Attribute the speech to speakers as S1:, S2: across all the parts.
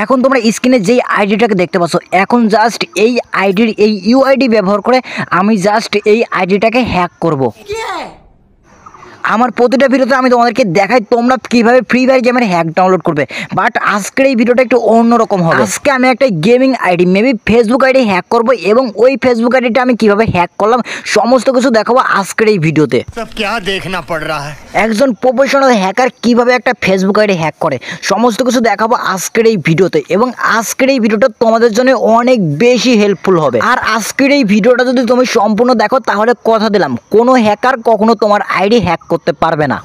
S1: এখন তোমরা স্ক্রিনে যেই আইডিটাকে দেখতে পাচ্ছ, এখন জাস্ট এই আইডির এই ইউআইডি ব্যবহার করে আমি জাস্ট এই আইডিটাকে হ্যাক করব। আমার প্রতিটা ভিডিওতে আমি তোমাদেরকে দেখাই তোমরা কিভাবে ফ্রি ফায়ার গেমের হ্যাক ডাউনলোড করবে। বাট আজকের এই ভিডিওটা একটু অন্যরকম হবে। আজকে আমি একটা gaming ID maybe Facebook ID hack করব এবং ওই ফেসবুক আইডিটা আমি কিভাবে হ্যাক করলাম সমস্ত কিছু দেখাবো আজকের এই ভিডিওতে।
S2: सब क्या देखना पड़ रहा है।
S1: একজন প্রফেশনাল হ্যাকার কিভাবে একটা ফেসবুক আইডি হ্যাক করে সমস্ত কিছু দেখাবো আজকের এই ভিডিওতে, এবং আজকের এই ভিডিওটা তোমাদের জন্য অনেক বেশি হেল্পফুল হবে। আর আজকের এই ভিডিওটা যদি তুমি সম্পূর্ণ দেখো তাহলে কথা দিলাম কোনো হ্যাকার কখনো তোমার আইডি হ্যাক করতে পারবে না।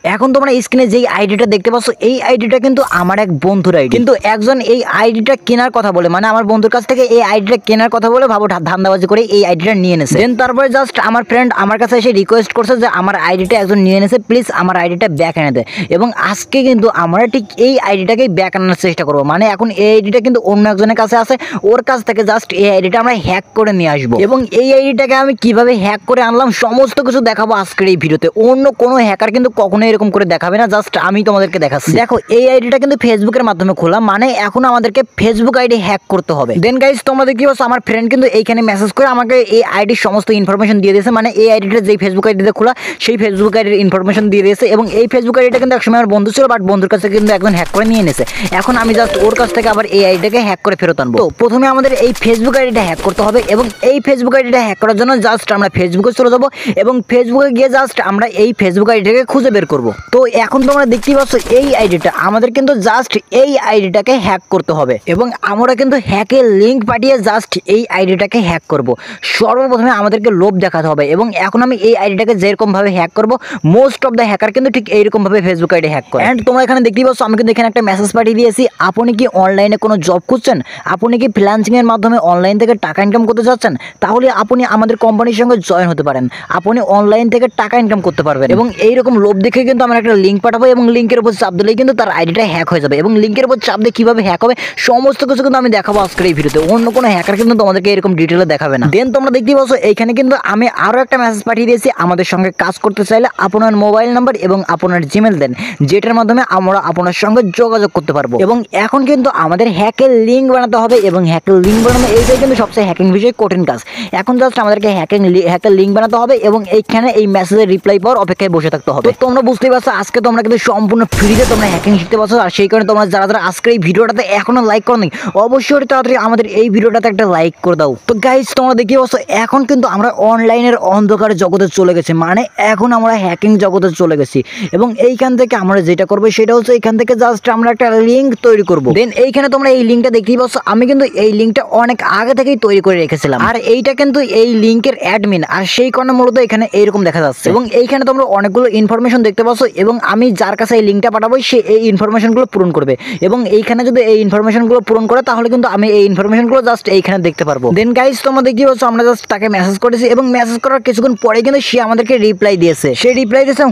S1: এখন তোমরা স্ক্রিনে যেই আইডিটা দেখতে পাচ্ছ এই আইডিটা কিন্তু আমার এক বন্ধুর আইডি, কিন্তু একজন এই আইডিটা কেনার কথা বলে, মানে আমার বন্ধুর কাছ থেকে এই আইডিটা কেনার কথা বলে ভাবো ধান্দাবাজি করে এই আইডিটা নিয়ে নেছে। দেন তারপরে জাস্ট আমার ফ্রেন্ড আমার কাছে এসে রিকোয়েস্ট করছে যে আমার আইডিটা একজন নিয়ে নেছে, প্লিজ আমার আইডিটা ব্যাক এনে দেয়। এবং আজকে কিন্তু আমরা ঠিক এই আইডিটাকেই ব্যাক আনার চেষ্টা করবো, মানে এখন এই আইডিটা কিন্তু অন্য একজনের কাছে আছে, ওর কাছ থেকে জাস্ট এই আইডিটা আমরা হ্যাক করে নিয়ে আসবো। এবং এই আইডিটাকে আমি কিভাবে হ্যাক করে আনলাম সমস্ত কিছু দেখাবো আজকের এই ভিডিওতে। অন্য কোনো হ্যাকার কিন্তু কখনো এরকম করে দেখাবে না, জাস্ট আমি তোমাদেরকে দেখাচ্ছি। দেখো এই আইডিটা কিন্তু ফেসবুকের মাধ্যমে খোলা, মানে এখন আমাদেরকে ফেসবুক আইডি হ্যাক করতে হবে। দেন গাইস তোমরা দেখতে পাচ্ছ আমার ফ্রেন্ড কিন্তু এইখানে মেসেজ করে আমাকে এই আইডির সমস্ত ইনফরমেশন দিয়ে দিয়েছে, মানে এই আইডিটা যেই ফেসবুক আইডিতে খোলা সেই ফেসবুক আইডির ইনফরমেশন দিয়ে দিয়েছে। এবং এই ফেসবুক আইডিটা কিন্তু একসময় আমার বন্ধু ছিল, বাট বন্ধুর কাছে কিন্তু একজন হ্যাক করে নিয়ে নিয়েছে। এখন আমি জাস্ট ওর কাছ থেকে আবার এই আইডিটাকে হ্যাক করে ফেরত আনবো। তো প্রথমে আমাদের এই ফেসবুক আইডিটা হ্যাক করতে হবে, এবং এই ফেসবুক আইডিটা হ্যাক করার জন্য জাস্ট আমরা ফেসবুকে চলে যাবো এবং ফেসবুকে গিয়ে জাস্ট আমরা এই ফেসবুক আইডিটাকে খুঁজে বের করবো। তো এখন তোমরা দেখতেই পাচ্ছ এই আইডিটা আমাদের কিন্তু জাস্ট এই আইডিটাকে হ্যাক করতে হবে, এবং আমরা কিন্তু হ্যাকের লিঙ্ক পাঠিয়ে জাস্ট এই আইডিটাকে হ্যাক করব। সর্বপ্রথমে আমাদেরকে লোভ দেখাতে হবে, এবং এখন আমি এই আইডিটাকে যেরকম ভাবে হ্যাক করব মোস্ট অফ দ্য হ্যাকার কিন্তু ঠিক এইরকম ভাবে ফেসবুক আইডি হ্যাক করে। এন্ড তোমরা এখানে দেখতেই পাচ্ছ আমি কিন্তু এখানে একটা মেসেজ পাঠিয়ে দিয়েছি, আপনি কি অনলাইনে কোনো জব খুঁজছেন, আপনি কি ফ্রিল্যান্সিং এর মাধ্যমে অনলাইন থেকে টাকা ইনকাম করতে চাচ্ছেন, তাহলে আপনি আমাদের কোম্পানির সঙ্গে জয়েন হতে পারেন, আপনি অনলাইন থেকে টাকা ইনকাম করতে পারবেন। এবং এইরকম লোভ দেখে কিন্তু আমরা একটা লিঙ্ক পাঠাবো, এবং লিঙ্কের উপর চাপ দিলেই কিন্তু তার আইডিটা হ্যাক হয়ে যাবে। এবং লিঙ্কের উপর চাপ দিয়ে কিভাবে হ্যাক হবে সমস্ত কিছু কিন্তু আমি দেখাবো আজকের এই ভিডিওতে। অন্য কোনো হ্যাকার কিন্তু তোমাদেরকে এরকম ডিটেইলে দেখাবে না। দেন তোমরা দেখতেই পাচ্ছ এইখানে কিন্তু আমি আরো একটা মেসেজ পাঠিয়ে দিয়েছি, আমাদের সঙ্গে কাজ করতে চাইলে আপনার মোবাইল নাম্বার এবং আপনার জিমেল দেন, যেটার মাধ্যমে আমরা আপনার সঙ্গে যোগাযোগ করতে পারবো। এবং এখন কিন্তু আমাদের হ্যাকের লিঙ্ক বানাতে হবে, এবং হ্যাকের লিঙ্ক বানানো এইটাই কিন্তু সবচেয়ে হ্যাকিং বিষয়ে কঠিন কাজ। এখন জাস্ট আমাদেরকে হ্যাকের লিঙ্ক বানাতে হবে, এবং এইখানে এই মেসেজের রিপ্লাই পাওয়ার অপেক্ষায় বসে থাকতে হবে। তো তোমরা বুঝতেই পারছো আজকে তোমরা কিন্তু সম্পূর্ণ ফ্রিতে তোমরা হ্যাকিং শিখতে পারছো। আর সেই কারণে তোমরা যারা আজকের এই ভিডিওটাতে এখনো লাইক করো নি অবশ্যই তাড়াতাড়ি আমাদের এই ভিডিওটাতে একটা লাইক করে দাও। তো গাইস তোমরা দেখতে পাচ্ছ এখন কিন্তু আমরা অনলাইনের অন্ধকার জগতে চলে গেছি, মানে এখন আমরা হ্যাকিং জগতে চলে গেছি। এবং এইখান থেকে আমরা যেটা করবো সেটা হচ্ছে এখান থেকে জাস্ট আমরা একটা লিঙ্ক তৈরি করবো। দেন এইখানে তোমরা এই লিঙ্কটা দেখতেই পাচ্ছ, আমি কিন্তু এই লিঙ্কটা অনেক আগে থেকেই তৈরি করে রেখেছিলাম, আর এইটা কিন্তু এই লিঙ্কের অ্যাডমিন, আর সেই কারণে মূলত এখানে এইরকম দেখা যাচ্ছে। এবং এইখানে তোমরা অনেকগুলো ইনফরমেশন দেখতে পাচ্ছ, এবং আমি যার কাছে এই লিঙ্কটা পাঠাবো সে এই ইনফরমেশনগুলো পূরণ করবে। এবং এইখানে যদি এই ইনফরমেশনগুলো পূরণ করে তাহলে কিন্তু আমি এই ইনফরমেশনগুলো জাস্ট এইখানে দেখতে পারবো। দেন গাইস তোমরা দেখতে পাচ্ছ আমরা জাস্ট তাকে মেসেজ করেছি, এবং মেসেজ করার কিছুক্ষণ পরে কিন্তু সে আমাদেরকে রিপ্লাই দিয়েছে। সে রিপ্লাই দিয়েছে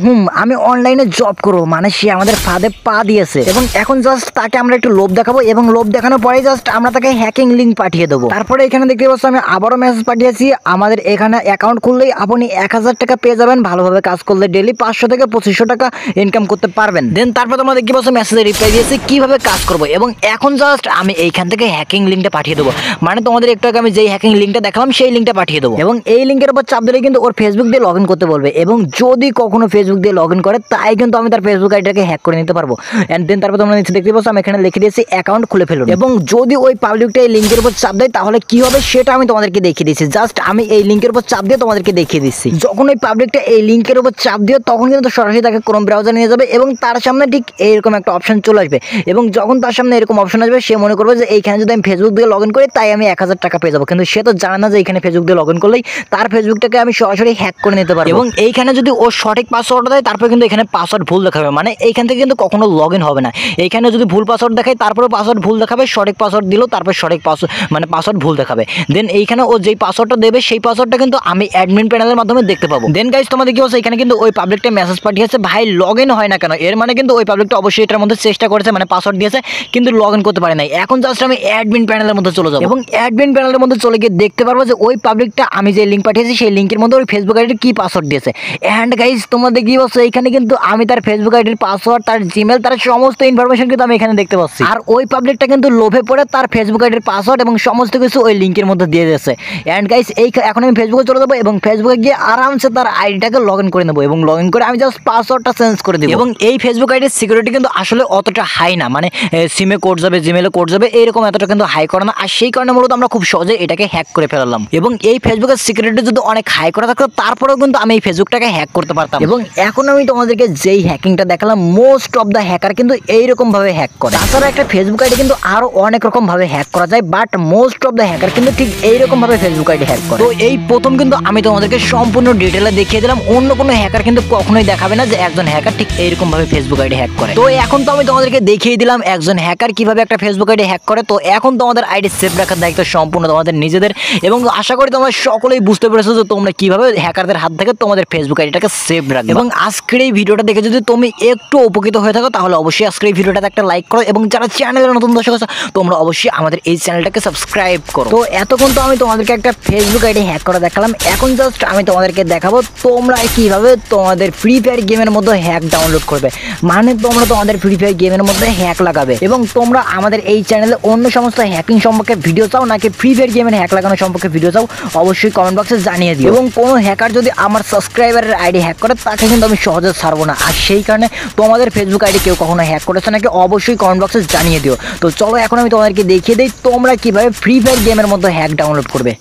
S1: আমি অনলাইনে জব করবো, মানে সে আমাদের ফাঁদে পা দিয়েছে। এবং এখন জাস্ট তাকে আমরা একটু লোভ দেখাবো, এবং লোভ দেখানোর পরে জাস্ট আমরা তাকে হ্যাকিং লিঙ্ক পাঠিয়ে দেবো। তারপরে এখানে দেখতে পাচ্ছ আমি আবারও মেসেজ পাঠিয়েছি, আমাদের এখানে অ্যাকাউন্ট খুললেই আপনি 1000 টাকা পেয়ে যাবেন, ভালোভাবে কাজ করলে ডেইলি 500 থেকে 2500 টাকা ইনকাম করতে পারবেন। দেন তারপর তোমরা দেখতে পাচ্ছ মেসেজে রিপ্লাই দিয়েছি কিভাবে কাজ করবো। এবং এখন জাস্ট আমি এইখান থেকে হ্যাকিং লিঙ্কটা পাঠিয়ে দেবো, মানে তোমাদের একটু আগে আমি যেই হ্যাকিং লিঙ্কটা দেখালাম সেই লিঙ্কটা পাঠিয়ে দেবো। এবং এই লিঙ্কের উপর চাপ দিলে কিন্তু ওর ফেসবুক দিয়ে লগ ইন করতে বলবে, এবং যদি কখনো ফেসবুক দিয়ে লগ ইন করে তাই কিন্তু আমি তার ফেসবুক আইডিটাকে হ্যাক করে নিতে পারবো। এন্ড দেন তারপর তোমরা নিচে দেখতে পাচ্ছ আমি এখানে লিখে দিয়েছি অ্যাকাউন্ট খুলে ফেলুন। এবং যদি ওই পাবলিকটা এই লিঙ্কের উপর চাপ দেয় তাহলে কি হবে সেটা আমি তোমাদেরকে দেখিয়ে দিচ্ছি। জাস্ট আমি এই লিঙ্কের উপর চাপ দিয়ে তোমাদেরকে দেখিয়ে দিচ্ছি। যখন ওই পাবলিকটা এই লিঙ্কের উপর চাপ দিও তখন কিন্তু সরাসরি তাকে ক্রোম ব্রাউজার নিয়ে যাবে, এবং তার সামনে ঠিক এইরকম একটা অপশন চলে আসবে। এবং যখন তার সামনে এরকম অপশন আসবে সে মনে করবে যে এইখানে যদি আমি ফেসবুক দিয়ে লগ ইন করি তাই আমি 1000 টাকা পেয়ে যাবো, কিন্তু সে তো জানে না যে এইখানে ফেসবুক দিয়ে লগ ইন করলেই তার ফেসবুকটাকে আমি সরাসরি হ্যাক করে নিতে পারবো। এবং এইখানে যদি ও সঠিক পাসওয়ার্ড দেয় তারপর কিন্তু এখানে পাসওয়ার্ড ভুল দেখাবে, মানে এইখান থেকে কিন্তু কখনো লগ ইন হবে না। এইখানে যদি ভুল পাসওয়ার্ড দেখায় তারপরে পাসওয়ার্ড ভুল দেখাবে, সঠিক পাসওয়ার্ড দিলেও তারপর সঠিক পাসওয়ার্ড ভুল দেখাবে। দেন এইখানে ও যেই পাসওয়ার্ডটা দেবে সেই পাসওয়ার্ডটা কিন্তু আমি অ্যাডমিন প্যানেলের মাধ্যমে দেখতে পাবো। দেন গাইস তোমাদের কি হচ্ছে এখানে কিন্তু ওই পাবলিকটা মেসেজ পাঠিয়েছে, ভাই লগ ইন হয় না কেন, এর মানে কিন্তু ওই পাবলিকটা অবশ্যই এটার মধ্যে চেষ্টা করেছে, মানে পাসওয়ার্ড দিয়েছে কিন্তু লগ ইন করতে পারে নাই। এখন জাস্ট আমি অ্যাডমিন প্যানেলের মধ্যে চলে যাবো এবং অ্যাডমিন প্যানেলের মধ্যে চলে গিয়ে দেখতে পারবো যে ওই পাবলিকটা আমি যে লিঙ্ক পাঠিয়েছি সেই লিঙ্কের মধ্যে ওই ফেসবুক আইডির কি পাসওয়ার্ড দিয়েছে। অ্যান্ড গাইজ তোমরা দেখি পাচ্ছ এখানে কিন্তু আমি তার ফেসবুক আইডির পাসওয়ার্ড, তার জিমেল, তার সমস্ত ইনফরমেশন কিন্তু আমি এখানে দেখতে পাচ্ছি। আর ওই পাবলিকটা কিন্তু লোভে পড়ে তার ফেসবুক আইডির পাসওয়ার্ড এবং সমস্ত কিছু ওই লিঙ্কের মধ্যে দিয়ে দিয়েছে। অ্যান্ড গাইজ এখন আমি ফেসবুকে চলে যাবো এবং ফেসবুকে গিয়ে আরামসে তার আইডিটাকে লগ ইন করে নেবো এবং লগ ইন করে আমি জাস্ট পাসওয়ার্ডটা চেঞ্জ করে দেবো। এবং এই ফেসবুক আইডির সিকিউরিটি কিন্তু আসলে অতটা হাই না, মানে সিমে কোড যাবে, জিমেলে কোড যাবে, এইরকম এতটা কিন্তু হাই করে না। আর সেই কারণে মূলত আমরা খুব সহজে এটাকে হ্যাক করে ফেললাম। এবং এই ফেসবুকের সিকিউরিটি যদি অনেক হাই করা থাকতো তারপরেও কিন্তু আমি এই ফেসবুকটাকে হ্যাক করতে পারতাম। এবং এখন আমি তোমাদেরকে যেই হ্যাকিংটা দেখালাম, মোস্ট অফ দ্য হ্যাকার কিন্তু এইরকম ভাবে হ্যাক করে। তাছাড়া একটা ফেসবুক আইডি কিন্তু আরো অনেক রকম ভাবে হ্যাক করা যায়, but most of the hacker কিন্তু ঠিক এইরকম ভাবে ফেসবুক আইডি হ্যাক করে। তো এই প্রথম কিন্তু আমি তোমাদেরকে সম্পূর্ণ ডিটেলে দেখিয়ে দিলাম, অন্য কোনো হ্যাকার কিন্তু কখনোই দেখাবে না যে একজন হ্যাকার ঠিক এইরকম ভাবে ফেসবুক আইডি হ্যাক করে। তো এখন তো আমি তোমাদেরকে দেখিয়ে দিলাম একজন হ্যাকার কিভাবে একটা ফেসবুক আইডি হ্যাক করে। তো এখন তোমাদের আইডি সেভ রাখার দায়িত্ব সম্পূর্ণ তোমাদের নিজেদের, এবং আশা করি তোমরা সকলেই বুঝতে পেরেছো যে তোমরা কিভাবে হ্যাকারদের হাত থেকে তোমাদের ফেসবুক আইডিটাকে সেভ রাখবে। এবং আজকের এই ভিডিওটা দেখে যদি তুমি একটু উপকৃত হয়ে থাকো তাহলে অবশ্যই আজকের এই ভিডিওটাতে একটা লাইক করো, এবং যারা চ্যানেলের নতুন দর্শক আছে তোমরা অবশ্যই আমাদের এই চ্যানেলটাকে সাবস্ক্রাইব করো। তো এতক্ষণ তো আমি তোমাদেরকে একটা ফেসবুক আইডি হ্যাক করে দেখালাম, এখন জাস্ট আমি তোমাদেরকে দেখাবো তোমরা কিভাবে তোমাদের ফ্রি ফায়ার গেমের মধ্যে হ্যাক ডাউনলোড করবে। মানে তোমরা তোমাদের ফ্রি ফায়ার গেমের মধ্যে হ্যাক লাগাবে, এবং তোমরা আমাদের এই চ্যানেলে অন্য সমস্ত হ্যাকিং সম্পর্কে ভিডিও চাও নাকি ফ্রি ফায়ার গেমের হ্যাক লাগানো সম্পর্কে ভিডিও চাও অবশ্যই কমেন্ট বক্সে জানিয়ে দিও। এবং কোনো হ্যাকার যদি আমার সাবস্ক্রাইবারের আইডি হ্যাক করে তাকে কিন্তু আমি সহজে ছাড়বো না। আর সেই কারণে তোমাদের ফেসবুক আইডি কেউ কখনো হ্যাক করেছে নাকি অবশ্যই কমেন্ট বক্সে জানিয়ে দিও। তো চলো এখন আমি তোমাদেরকে দেখিয়ে দিই তোমরা কিভাবে ফ্রি ফায়ার গেমের মধ্যে হ্যাক ডাউনলোড করবে।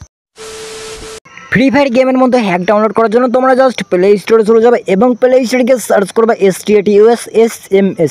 S1: ফ্রি ফায়ার গেমের মধ্যে হ্যাক ডাউনলোড করার জন্য তোমরা জাস্ট প্লে স্টোরে চলে যাবে এবং প্লে স্টোরকে সার্চ করবে STATUSSMS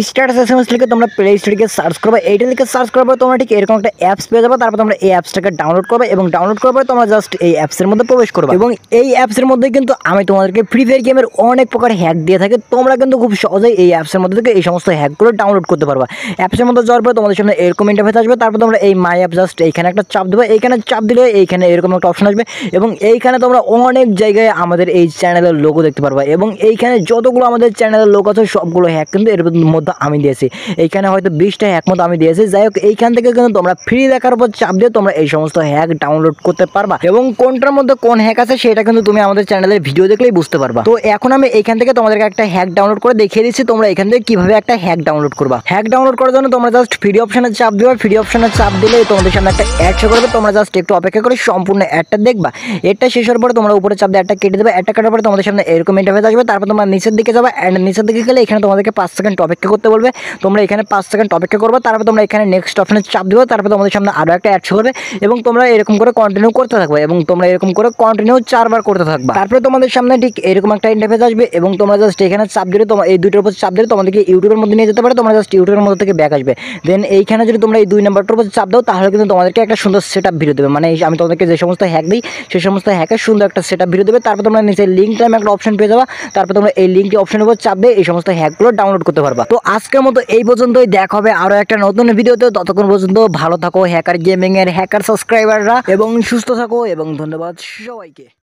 S1: স্ট্যাটাস SMS লিখে তোমরা প্লে স্টোরকে সার্চ করবে। এইটা লিখে সার্চ করার পর তোমরা ঠিক এরকম একটা অ্যাপস পেয়ে যাবে। তারপর তোমরা এই অ্যাপসটাকে ডাউনলোড করবে এবং ডাউনলোড করার পর তোমরা জাস্ট এই অ্যাপসের মধ্যে প্রবেশ করবে। এবং এই অ্যাপসের মধ্যে কিন্তু আমি তোমাদেরকে ফ্রি ফায়ার গেমের অনেক প্রকার হ্যাক দিয়ে থাকি, তোমরা কিন্তু খুব সহজেই এই অ্যাপসের মধ্যে থেকে এই সমস্ত হ্যাকগুলো ডাউনলোড করতে পারবা। অ্যাপসের মধ্যে যাওয়ার পর তোমাদের সামনে এরকম ইন্টারফেস আসবে। তারপর তোমরা এই মাই অ্যাপ জাস্ট এইখানে একটা চাপ দেবে, এইখানে চাপ দিলে এইখানে এরকম একটা অপশন আসবে এবং এইখানে তোমরা অনেক জায়গায় আমাদের এই চ্যানেলের লোগো দেখতে পারবা। এবং এইখানে যতগুলো আমাদের চ্যানেলের লোগো আছে সবগুলো হ্যাক কিন্তু এর মধ্যে আমি দিয়েছি। এইখানে হয়তো 20টা হ্যাক মতো আমি দিয়েছি। যাই হোক, এইখান থেকে কিন্তু তোমরা ফ্রি দেখার উপর চাপ দিয়ে তোমরা এই সমস্ত হ্যাক ডাউনলোড করতে পারবা, এবং কোনটার মধ্যে কোন হ্যাক আছে সেটা কিন্তু তুমি আমাদের চ্যানেলের ভিডিও দেখলেই বুঝতে পারবা। তো এখন আমি এইখান থেকে তোমাদেরকে একটা হ্যাক ডাউনলোড করে দেখিয়ে দিচ্ছি তোমরা এখান থেকে কিভাবে একটা হ্যাক ডাউনলোড করবা। হ্যাক ডাউনলোড করার জন্য তোমরা জাস্ট ভিডিও অপশনে চাপ দিবা। ভিডিও অপশনে চাপ দিলে তোমাদের সামনে একটা অ্যাড শো করবে। তোমরা জাস্ট একটু অপেক্ষা করে সম্পূর্ণ অ্যাডটা দেখবা। এটা শেষ হওয়ার পরে তোমরা উপরে চাপ দিয়ে অ্যাডটা কেটে দেবে। অ্যাডটা কাটার পরে তোমাদের সামনে এরকম ইন্টারফেস আসবে। তারপর তোমরা নিচের দিকে যাবে, অ্যান্ড নিচের দিকে গেলে এখানে তোমাদেরকে 5 সেকেন্ড অপেক্ষা করতে বলবে। তোমরা এখানে 5 সেকেন্ড অপেক্ষা করবে। তারপর তোমরা এখানে নেক্সট অপশনে চাপ দিবে। তারপর তোমাদের সামনে আরো একটা অ্যাড শো করবে এবং তোমরা এরকম করে কন্টিনিউ করতে থাকবে এবং তোমরা এরকম করে কন্টিনিউ 4 বার করতে থাকবা। তারপরে তোমাদের সামনে ঠিক এরকম একটা ইন্টারফেস আসবে এবং তোমরা জাস্ট এখানে চাপ দিলে তোমরা এই দুইটার উপর চাপ দিলে তোমাদেরকে ইউটিউবের মধ্যে নিয়ে যেতে পারে। তোমরা জাস্ট ইউটিউবের মধ্যে থেকে ব্যাক আসবে। দেন এইখানে যদি তোমরা এই 2 নাম্বারটার উপর চাপ দাও তাহলে কিন্তু তোমাদেরকে একটা সুন্দর সেটআপ ভিডিও দেবে। মানে আমি তোমাদেরকে যে সমস্ত হ্যাক দিই সেই সমস্ত হ্যাকের সুন্দর একটা সেটআপ ভিডিও দেবে। তারপর তোমরা নিচে লিঙ্ক টাইম একটা অপশন পেয়ে যাবা। তারপর তোমরা এই লিঙ্কটি অপশনের উপর চাপ দিয়ে এই সমস্ত হ্যাকগুলো ডাউনলোড করতে পারবা। তো আজকের মতো এই পর্যন্তই, দেখা হবে আরো একটা নতুন ভিডিওতে। ততক্ষণ পর্যন্ত ভালো থাকো হ্যাকার গেমিং এর হ্যাকার সাবস্ক্রাইবাররা, এবং সুস্থ থাকো, এবং ধন্যবাদ সবাইকে।